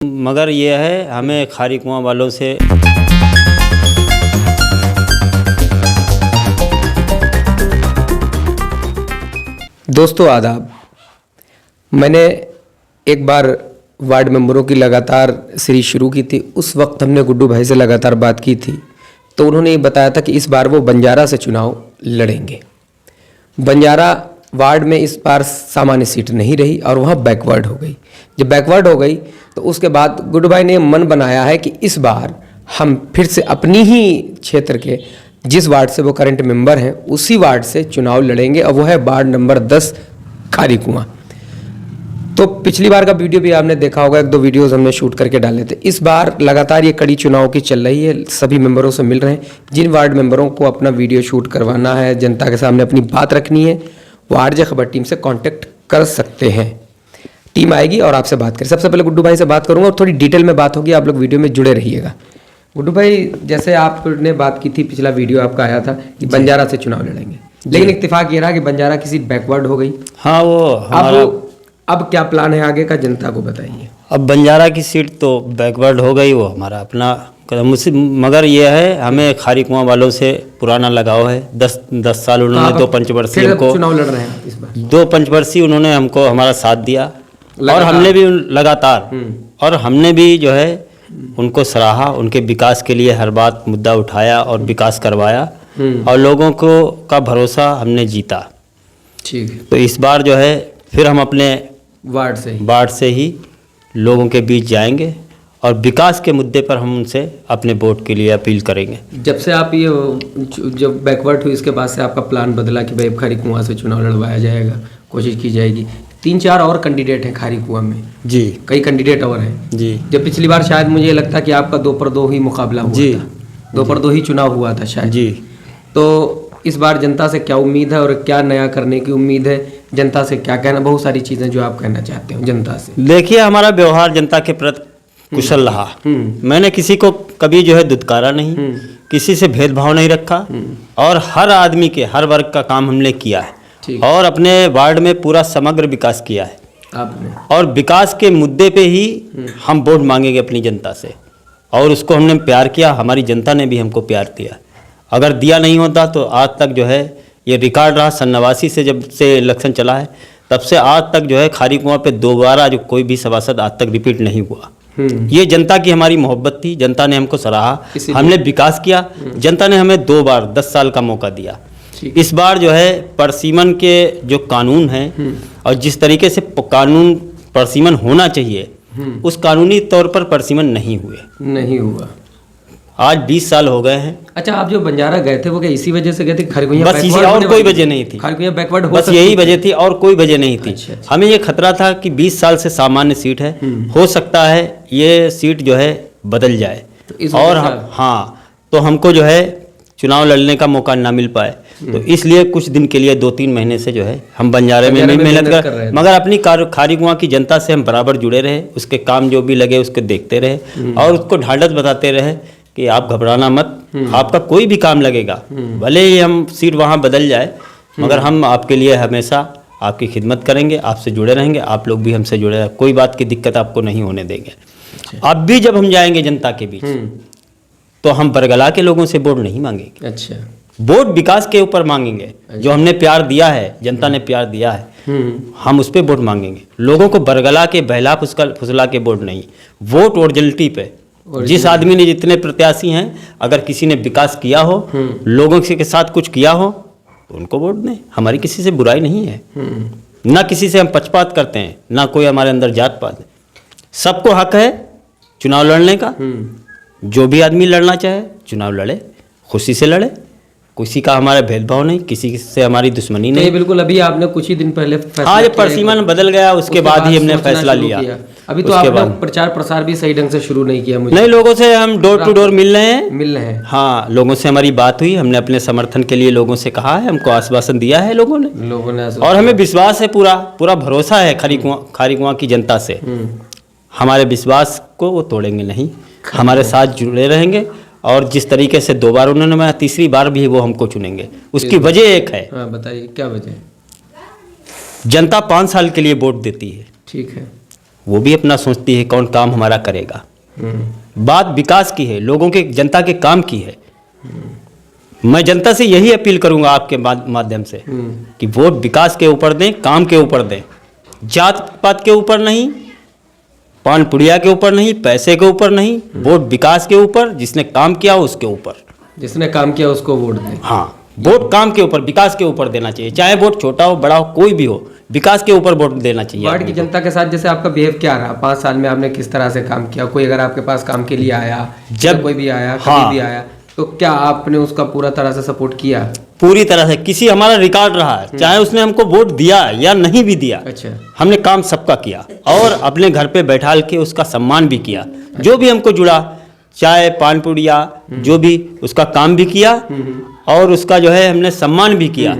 मगर ये है हमें खारी कुआं वालों से दोस्तों आदाब। मैंने एक बार वार्ड मेंबरों की लगातार सीरीज शुरू की थी। उस वक्त हमने गुड्डू भाई से लगातार बात की थी, तो उन्होंने ये बताया था कि इस बार वो बंजारा से चुनाव लड़ेंगे। बंजारा वार्ड में इस बार सामान्य सीट नहीं रही और वहाँ बैकवर्ड हो गई। जब बैकवर्ड हो गई तो उसके बाद गुड्डू भाई ने मन बनाया है कि इस बार हम फिर से अपनी ही क्षेत्र के जिस वार्ड से वो करंट मेंबर हैं उसी वार्ड से चुनाव लड़ेंगे, और वो है वार्ड नंबर 10 खारी कुआं। तो पिछली बार का वीडियो भी आपने देखा होगा, 1-2 वीडियोस हमने शूट करके डाले थे। इस बार लगातार ये कड़ी चुनाव की चल रही है, सभी मेंबरों से मिल रहे हैं। जिन वार्ड मेंबरों को अपना वीडियो शूट करवाना है, जनता के सामने अपनी बात रखनी है, वो आरजे खबर टीम से कांटेक्ट कर सकते हैं। टीम आएगी और आपसे बात करें। सबसे पहले गुड्डू भाई से बात करूंगा और थोड़ी डिटेल में बात होगी, आप लोग वीडियो में जुड़े रहिएगा। गुड्डू भाई, जैसे आपने बात की थी, पिछला वीडियो आपका आया था कि बंजारा से चुनाव लड़ेंगे, लेकिन इत्तेफाक ये रहा कि बंजारा की सीट बैकवर्ड हो गई। हाँ, वो हमारा अब क्या प्लान है आगे का, जनता को बताइए। अब बंजारा की सीट तो बैकवर्ड हो गई, वो हमारा अपना कदम। मगर ये है हमें खारी कुआं वालों से पुराना लगाव है। 10 साल उन्होंने 2 पंचवर्षीय हमको चुनाव लड़ रहे हैं इस बार। 2 पंचवर्षीय उन्होंने हमको हमारा साथ दिया और हमने भी लगातार और हमने भी जो है उनको सराहा। उनके विकास के लिए हर बात मुद्दा उठाया और विकास करवाया और लोगों को का भरोसा हमने जीता। ठीक है। तो इस बार जो है फिर हम अपने वार्ड से ही लोगों के बीच जाएंगे और विकास के मुद्दे पर हम उनसे अपने वोट के लिए अपील करेंगे। जब से आप ये जब बैकवर्ड हुई, इसके बाद से आपका प्लान बदला कि भाई खारी कुआं से चुनाव लड़वाया जाएगा, कोशिश की जाएगी। 3-4 और कैंडिडेट हैं खारी कुआं में जी, कई कैंडिडेट और हैं जी। जब पिछली बार शायद मुझे लगता कि आपका 2 पर 2 ही मुकाबला हुआ जी, था, 2 पर 2 ही चुनाव हुआ था शायद जी। तो इस बार जनता से क्या उम्मीद है और क्या नया करने की उम्मीद है? जनता से क्या कहना, बहुत सारी चीजें जो आप कहना चाहते हो जनता से। देखिए, हमारा व्यवहार जनता के प्रति कुशल रहा। मैंने किसी को कभी जो है दुत्कारा नहीं, किसी से भेदभाव नहीं रखा और हर आदमी के हर वर्ग का काम हमने किया है और अपने वार्ड में पूरा समग्र विकास किया है आपने। और विकास के मुद्दे पे ही हम वोट मांगेंगे अपनी जनता से और उसको हमने प्यार किया, हमारी जनता ने भी हमको प्यार दिया। अगर दिया नहीं होता तो आज तक जो है ये रिकॉर्ड रहा, 89 से जब से इलेक्शन चला है तब से आज तक जो है खारी कुआं पे दोबारा जो कोई भी सभासद आज तक रिपीट नहीं हुआ। ये जनता की हमारी मोहब्बत थी, जनता ने हमको सराहा, हमने विकास किया, जनता ने हमें 2 बार 10 साल का मौका दिया। इस बार जो है परसीमन के जो कानून है और जिस तरीके से कानून परसीमन होना चाहिए उस कानूनी तौर पर परसीमन नहीं हुआ। आज 20 साल हो गए हैं। अच्छा, आप जो बंजारा गए थे वो क्या इसी वजह से गए थे? खारी कुआं बस इसी, और कोई वजह नहीं थी। खारी कुआं बैकवर्ड हो बस यही वजह थी और कोई वजह नहीं थी। अच्छा। हमें ये खतरा था कि 20 साल से सामान्य सीट है, हो सकता है ये सीट जो है बदल जाए और हाँ, तो हमको जो है चुनाव लड़ने का मौका ना मिल पाए, तो इसलिए कुछ दिन के लिए 2-3 महीने से जो है हम बंजारे में मेहनत कर रहे हैं। मगर अपनी खारी कुआं की जनता से हम बराबर जुड़े रहे, उसके काम जो भी लगे उसको देखते रहे और उसको ढांढस बताते रहे कि आप घबराना मत, आपका कोई भी काम लगेगा, भले ही हम सीट वहाँ बदल जाए मगर हम आपके लिए हमेशा आपकी खिदमत करेंगे, आपसे जुड़े रहेंगे, आप लोग भी हमसे जुड़े रहेंगे, कोई बात की दिक्कत आपको नहीं होने देंगे। अब भी जब हम जाएंगे जनता के बीच तो हम बरगला के लोगों से वोट नहीं मांगेंगे। अच्छा, वोट विकास के ऊपर मांगेंगे। जो हमने प्यार दिया है, जनता ने प्यार दिया है, हम उस पर वोट मांगेंगे। लोगों को बरगला के बहला फुसला के वोट नहीं, वोट ओरिजिनलिटी पे। जिस आदमी ने, जितने प्रत्याशी हैं, अगर किसी ने विकास किया हो, लोगों के साथ कुछ किया हो तो उनको वोट दें। हमारी किसी से बुराई नहीं है, ना किसी से हम पक्षपात करते हैं, ना कोई हमारे अंदर जात पात है। सबको हक है चुनाव लड़ने का। जो भी आदमी लड़ना चाहे चुनाव लड़े, खुशी से लड़े, किसी का हमारा भेदभाव नहीं, किसी से हमारी दुश्मनी नहीं। बिल्कुल, अभी आपने कुछ ही दिन पहले हाँ, जब परसीमन बदल गया उसके बाद ही हमने फैसला लिया। अभी तो आपने प्रचार प्रसार भी सही ढंग से शुरू नहीं किया। मुझे नहीं, लोगों से हम डोर टू डोर मिल रहे हैं। हाँ, लोगों से हमारी बात हुई, हमने अपने समर्थन के लिए लोगों से कहा है, हमको आश्वासन दिया है लोगों ने और हमें विश्वास है, पूरा भरोसा है खारी कुआं की जनता से। हमारे विश्वास को वो तोड़ेंगे नहीं, हमारे साथ जुड़े रहेंगे और जिस तरीके से 2 बार उन्होंने, मैं 3री बार भी वो हमको चुनेंगे। उसकी वजह एक है। हाँ, बताइए क्या वजह है? जनता 5 साल के लिए वोट देती है। ठीक है। वो भी अपना सोचती है कौन काम हमारा करेगा। बात विकास की है, लोगों के, जनता के काम की है। मैं जनता से यही अपील करूंगा आपके माध्यम से कि वोट विकास के ऊपर दें, काम के ऊपर दें, जात पात के ऊपर नहीं, पान पुड़िया के ऊपर नहीं, पैसे के ऊपर नहीं, वोट विकास के ऊपर, जिसने काम किया उसके ऊपर, जिसने काम किया उसको वोट दें। हाँ, वोट काम के ऊपर, विकास के ऊपर देना चाहिए, चाहे वोट छोटा हो बड़ा हो कोई भी हो, विकास के ऊपर वोट देना चाहिए। वार्ड की जनता के साथ जैसे आपका बिहेव क्या रहा 5 साल में, आपने किस तरह से काम किया? कोई अगर आपके पास काम के लिए आया, जब कोई भी आया, कभी भी आया, तो क्या आपने उसका पूरा तरह से सपोर्ट किया? पूरी तरह से। किसी हमारा रिकॉर्ड रहा है, चाहे उसने हमको वोट दिया या नहीं भी दिया, अच्छा, हमने काम सबका किया और अपने घर पे बैठाल के उसका सम्मान भी किया। जो भी हमको जुड़ा, चाय पान पुड़िया जो भी, उसका काम भी किया और उसका जो है हमने सम्मान भी किया।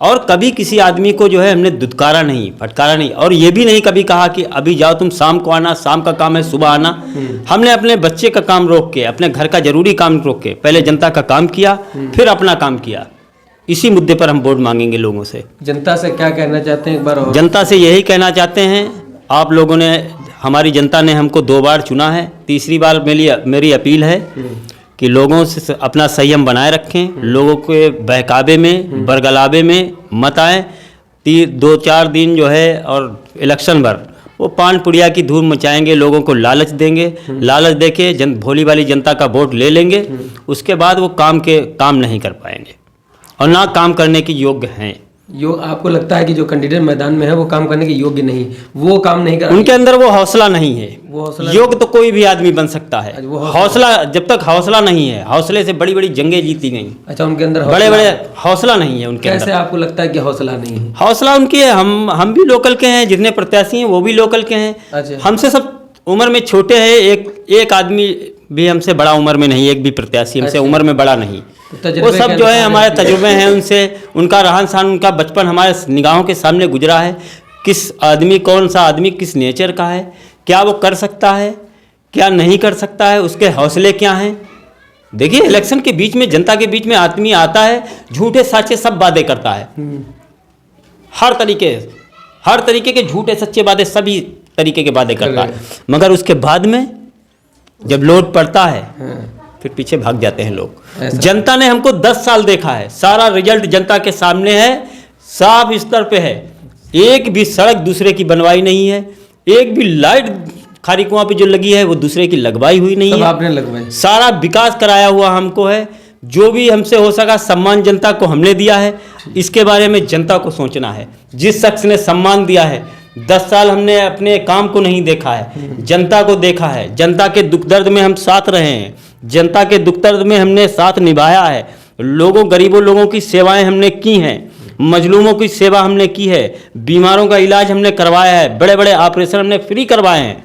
और कभी किसी आदमी को जो है हमने दुत्कारा नहीं, फटकारा नहीं, और ये भी नहीं कभी कहा कि अभी जाओ तुम शाम को आना, शाम का काम है सुबह आना। हमने अपने बच्चे का काम रोक के, अपने घर का जरूरी काम रोक के पहले जनता का काम किया, फिर अपना काम किया। इसी मुद्दे पर हम वोट मांगेंगे लोगों से। जनता से क्या कहना चाहते हैं एक बार और? जनता से यही कहना चाहते हैं, आप लोगों ने, हमारी जनता ने हमको 2 बार चुना है, तीसरी बार मेरी अपील है कि लोगों से अपना संयम बनाए रखें, लोगों के बहकावे में, बरगलावे में मत आए। 2-4 दिन जो है और इलेक्शन भर वो पान पुड़िया की धूम मचाएंगे, लोगों को लालच देंगे, लालच देके भोली वाली जनता का वोट ले लेंगे, उसके बाद वो काम नहीं कर पाएंगे और ना काम करने के योग्य हैं। आपको लगता है कि जो कैंडिडेट मैदान में है वो काम करने के योग्य नहीं, वो काम नहीं कर, उनके अंदर वो हौसला नहीं है। वो हौसला, योग्य तो कोई भी आदमी बन सकता है, हौसला जब तक हौसला नहीं है, हौसले से बड़ी बड़ी जंगें जीती गई। अच्छा, उनके अंदर बड़े बड़े हौसला नहीं है उनके कैसे आपको लगता है कि हौसला नहीं है? हौसला उनकी है, हम भी लोकल के हैं, जितने प्रत्याशी हैं वो भी लोकल के हैं। अच्छा, हमसे सब उम्र में छोटे हैं, एक आदमी भी हमसे बड़ा उम्र में नहीं, एक भी प्रत्याशी हमसे उम्र में बड़ा नहीं। वो सब जो है हमारे तजुर्बे हैं, उनसे उनका रहन सहन, उनका बचपन हमारे निगाहों के सामने गुजरा है। किस आदमी, कौन सा आदमी किस नेचर का है, क्या वो कर सकता है, क्या नहीं कर सकता है, उसके हौसले क्या हैं। देखिए, इलेक्शन के बीच में, जनता के बीच में आदमी आता है, झूठे साचे सब वादे करता है, हर तरीके के झूठे सच्चे वादे, सभी तरीके के वादे करता है, मगर उसके बाद में जब लोड पड़ता है फिर पीछे भाग जाते हैं लोग। जनता ने हमको 10 साल देखा है, सारा रिजल्ट जनता के सामने है, साफ स्तर पे है। एक भी सड़क दूसरे की बनवाई नहीं है, एक भी लाइट खारी कुआं पे जो लगी है वो दूसरे की लगवाई हुई नहीं है, आपने लगवाई। सारा विकास कराया हुआ हमको है। जो भी हमसे हो सका सम्मान जनता को हमने दिया है, इसके बारे में जनता को सोचना है। जिस शख्स ने सम्मान दिया है, 10 साल हमने अपने काम को नहीं देखा है, जनता को देखा है। जनता के दुख दर्द में हम साथ रहे हैं, जनता के दुख दर्द में हमने साथ निभाया है, गरीबों लोगों की सेवाएं हमने की हैं, मजलूमों की सेवा हमने की है, बीमारों का इलाज हमने करवाया है, बड़े बड़े ऑपरेशन हमने फ्री करवाए हैं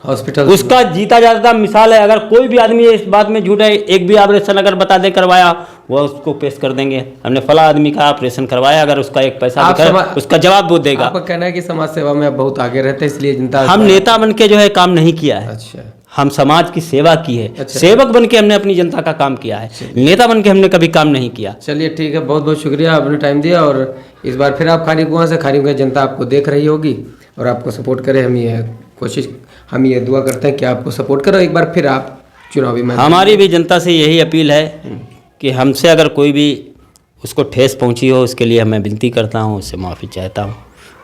हॉस्पिटल। उसका जीता जाता मिसाल है। अगर कोई भी आदमी इस बात में झूठ है, एक भी ऑपरेशन अगर बता दे करवाया, वो उसको पेश कर देंगे, हमने फला आदमी का ऑपरेशन करवाया, अगर उसका एक पैसा उसका जवाब वो देगा। आपका कहना है कि समाज सेवा में आप बहुत आगे रहते हैं, इसलिए जनता। हम नेता बन के जो है काम नहीं किया है। अच्छा, हम समाज की सेवा की है। अच्छा, सेवक बन के हमने अपनी जनता का काम किया है, नेता बन के हमने कभी काम नहीं किया। चलिए ठीक है, बहुत बहुत शुक्रिया, आपने टाइम दिया। और इस बार फिर आप खारी कुआं से, खारी कुआं जनता आपको देख रही होगी और आपको सपोर्ट करे। हम ये दुआ करते हैं कि आपको सपोर्ट करो, एक बार फिर आप चुनावी में। हमारी भी जनता से यही अपील है कि हमसे अगर कोई भी उसको ठेस पहुंची हो, उसके लिए मैं विनती करता हूं, उससे माफ़ी चाहता हूं।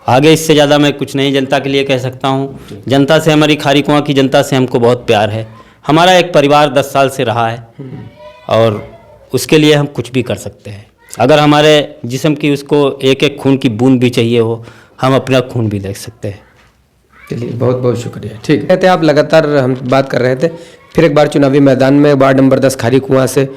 आगे इससे ज़्यादा मैं कुछ नहीं जनता के लिए कह सकता हूं। जनता से, हमारी खारी कुआं की जनता से हमको बहुत प्यार है। हमारा एक परिवार 10 साल से रहा है और उसके लिए हम कुछ भी कर सकते हैं। अगर हमारे जिस्म की उसको एक एक खून की बूंद भी चाहिए हो, हम अपना खून भी दे सकते हैं। चलिए, बहुत बहुत शुक्रिया। ठीक है, आप लगातार हम बात कर रहे थे, फिर एक बार चुनावी मैदान में वार्ड नंबर 10 खारी कुआं से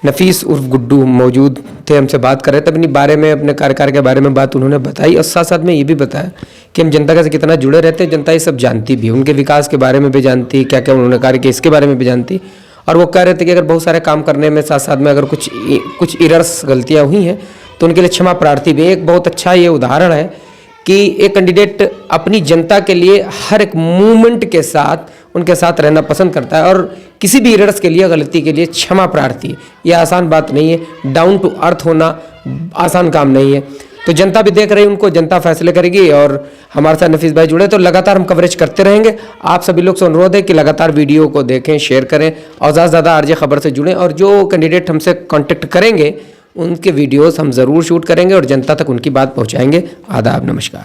नफीस उर्फ गुड्डू मौजूद थे, हमसे बात कर रहे थे अपनी बारे में, अपने कार्यकाल के बारे में बात उन्होंने बताई और साथ साथ में ये भी बताया कि हम जनता से कितना जुड़े रहते हैं। जनता ये सब जानती भी, उनके विकास के बारे में भी जानती, क्या क्या उन्होंने कार्य किया इसके बारे में भी जानती। और वो कह रहे थे कि अगर बहुत सारे काम करने में साथ साथ में अगर कुछ इरर्स गलतियाँ हुई हैं तो उनके लिए क्षमा प्रार्थी भी। एक बहुत अच्छा ये उदाहरण है कि एक कैंडिडेट अपनी जनता के लिए हर एक मूवमेंट के साथ उनके साथ रहना पसंद करता है और किसी भी एरर्स के लिए, गलती के लिए क्षमा प्रार्थी। ये आसान बात नहीं है, डाउन टू अर्थ होना आसान काम नहीं है। तो जनता भी देख रही है उनको, जनता फैसले करेगी। और हमारे साथ नफीस भाई जुड़े, तो लगातार हम कवरेज करते रहेंगे। आप सभी लोग से अनुरोध है कि लगातार वीडियो को देखें, शेयर करें और ज़्यादा से ज़्यादा आरजे खबर से जुड़ें। और जो कैंडिडेट हमसे कांटेक्ट करेंगे उनके वीडियोस हम ज़रूर शूट करेंगे और जनता तक उनकी बात पहुंचाएंगे। आदाब, नमस्कार।